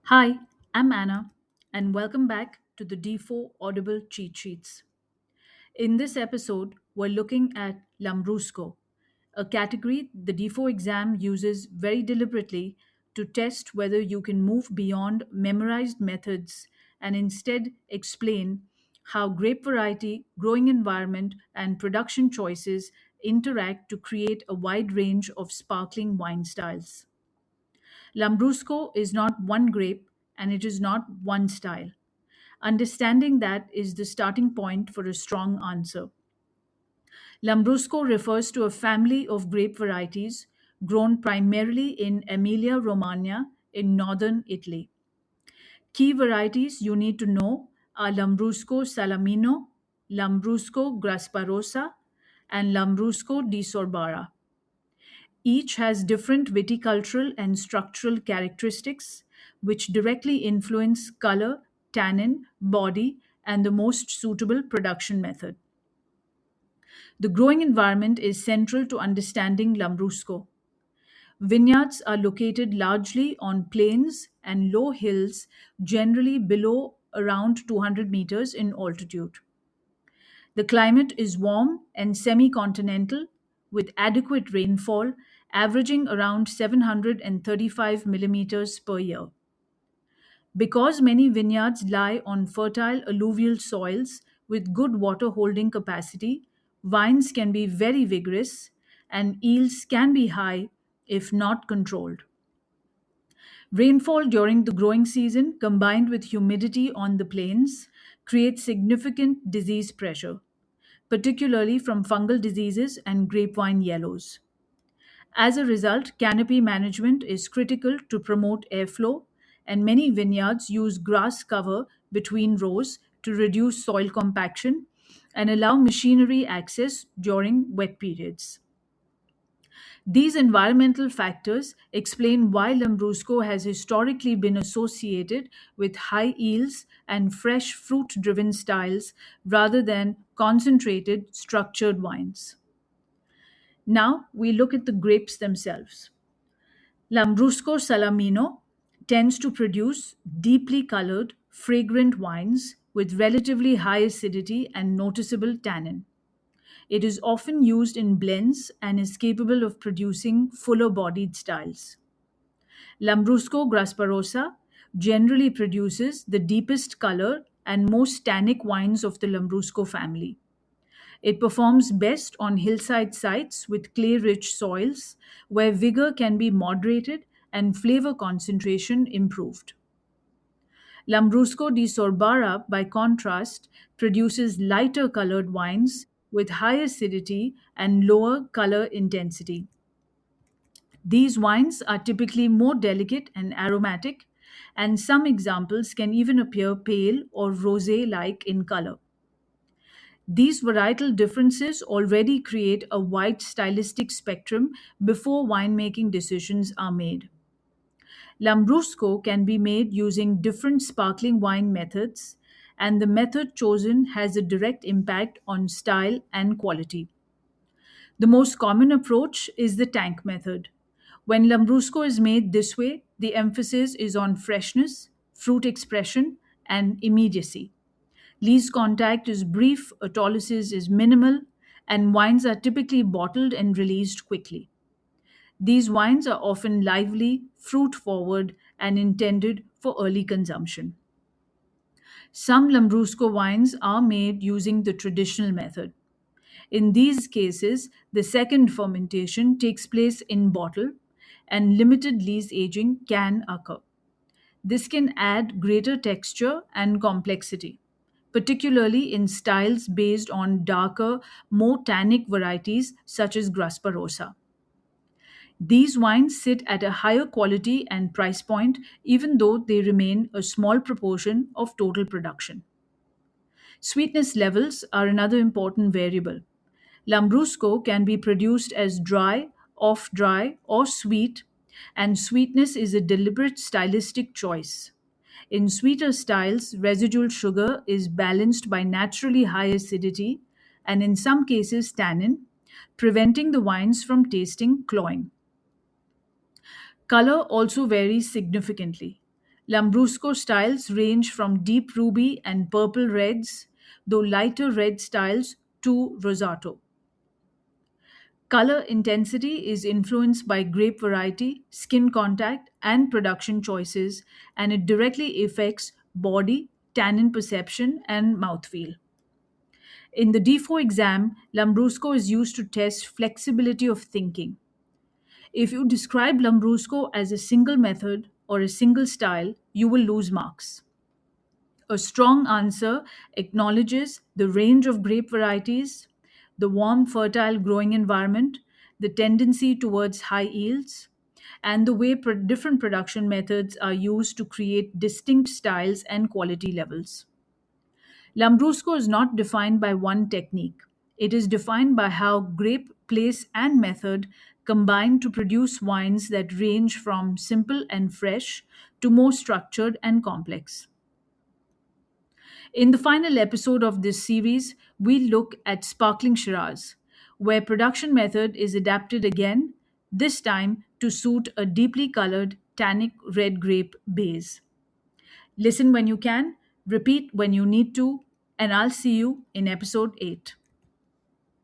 Hi, I'm Anna, and welcome back to the D4 Audible cheat sheets. In this episode, we're looking at Lambrusco, a category the D4 exam uses very deliberately to test whether you can move beyond memorized methods and instead explain how grape variety, growing environment, and production choices interact to create a wide range of sparkling wine styles. Lambrusco is not one grape and it is not one style. Understanding that is the starting point for a strong answer. Lambrusco refers to a family of grape varieties grown primarily in Emilia Romagna in northern Italy. Key varieties you need to know are Lambrusco Salamino, Lambrusco Grasparosa, and Lambrusco di Sorbara. Each has different viticultural and structural characteristics which directly influence color, tannin, body, and the most suitable production method. The growing environment is central to understanding Lambrusco. Vineyards are located largely on plains and low hills, generally below around 200 meters in altitude. The climate is warm and semi continental with adequate rainfall averaging around 735 millimeters per year. Because many vineyards lie on fertile alluvial soils with good water holding capacity, vines can be very vigorous and yields can be high if not controlled. Rainfall during the growing season combined with humidity on the plains creates significant disease pressure, particularly from fungal diseases and grapevine yellows. As a result, canopy management is critical to promote airflow, and many vineyards use grass cover between rows to reduce soil compaction and allow machinery access during wet periods. These environmental factors explain why Lambrusco has historically been associated with high yields and fresh fruit driven styles rather than concentrated structured wines. Now we look at the grapes themselves. Lambrusco Salamino tends to produce deeply colored, fragrant wines with relatively high acidity and noticeable tannin. It is often used in blends and is capable of producing fuller bodied styles. Lambrusco grasparosa generally produces the deepest color and most tannic wines of the Lambrusco family. It performs best on hillside sites with clay rich soils where vigor can be moderated and flavor concentration improved. Lambrusco di Sorbara, by contrast, produces lighter colored wines with high acidity and lower color intensity. These wines are typically more delicate and aromatic, and some examples can even appear pale or rosé like in color. These varietal differences already create a wide stylistic spectrum before winemaking decisions are made. Lambrusco can be made using different sparkling wine methods, and the method chosen has a direct impact on style and quality. The most common approach is the tank method. When Lambrusco is made this way, the emphasis is on freshness, fruit expression, and immediacy. Lease contact is brief, autolysis is minimal, and wines are typically bottled and released quickly. These wines are often lively, fruit forward, and intended for early consumption. Some Lambrusco wines are made using the traditional method. In these cases, the second fermentation takes place in bottle and limited lees aging can occur. This can add greater texture and complexity, particularly in styles based on darker, more tannic varieties such as Grasparosa. These wines sit at a higher quality and price point, even though they remain a small proportion of total production. Sweetness levels are another important variable. Lambrusco can be produced as dry, off dry, or sweet, and sweetness is a deliberate stylistic choice. In sweeter styles, residual sugar is balanced by naturally high acidity and, in some cases, tannin, preventing the wines from tasting cloying. Color also varies significantly. Lambrusco styles range from deep ruby and purple reds, though lighter red styles to rosato. Color intensity is influenced by grape variety, skin contact, and production choices, and it directly affects body, tannin perception, and mouthfeel. In the D4 exam, Lambrusco is used to test flexibility of thinking. If you describe Lambrusco as a single method or a single style, you will lose marks. A strong answer acknowledges the range of grape varieties, the warm, fertile growing environment, the tendency towards high yields, and the way different production methods are used to create distinct styles and quality levels. Lambrusco is not defined by one technique. It is defined by how grape, place, and method combine to produce wines that range from simple and fresh to more structured and complex. In the final episode of this series, we look at sparkling Shiraz, where production method is adapted again, this time to suit a deeply colored tannic red grape base. Listen when you can, repeat when you need to, and I'll see you in episode 8.